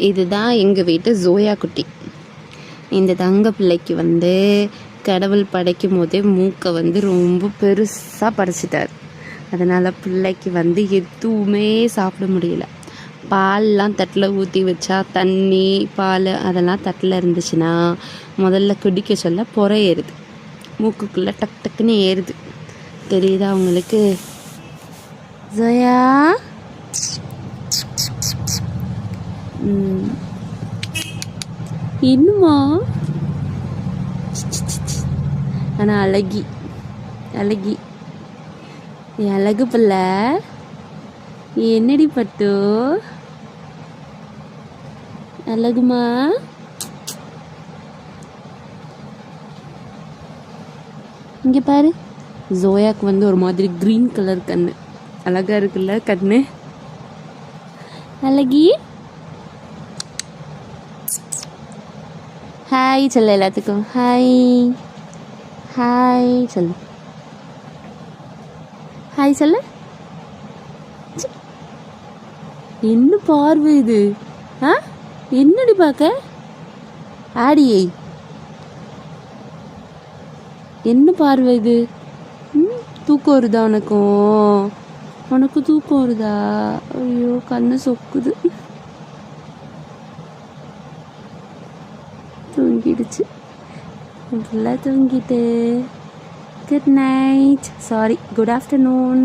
இதுதான் எங்கள் வீட்டு ஜோயா குட்டி. இந்த தங்க பிள்ளைக்கு வந்து கடவுள் படைக்கும் போதே மூக்கை வந்து ரொம்ப பெருசாக படைச்சிட்டார். அதனால் பிள்ளைக்கு வந்து எதுவுமே சாப்பிட முடியல. பால்லாம் தட்டில் ஊற்றி வச்சா தண்ணி பால் அதெல்லாம் தட்டில் இருந்துச்சுன்னா முதல்ல குடிக்க சொல்ல புறை ஏறுது, மூக்குக்குள்ளே டக் டக்குன்னு ஏறுது. தெரியுதா உங்களுக்கு? ஜோயா இன்னுமா? ஆனால் அழகி அழகி என் அழகு பிள்ளை. என்னடி பட்டு அழகுமா? இங்கே பாரு, ஜோயாக்கு வந்து ஒரு மாதிரி க்ரீன் கலர் கண்ணு. அழகாக இருக்குல்ல கண்ணு? அழகி ஹாய் சொல்லு எல்லாத்துக்கும். ஹாய் ஹாய் சொல்லு. ஹாய் சொல்லு. என்ன பார்வை இது? என்னடி பார்க்க? ஆடியை என்ன பார்வை இது? தூக்கம் வருதா உனக்கும்? உனக்கு தூக்கம் வருதா? ஐயோ கண்ணு சொக்குது. தூங்கிடுச்சு, ஃபுல்லாக தூங்கிட்டு. Good night. Sorry, good afternoon.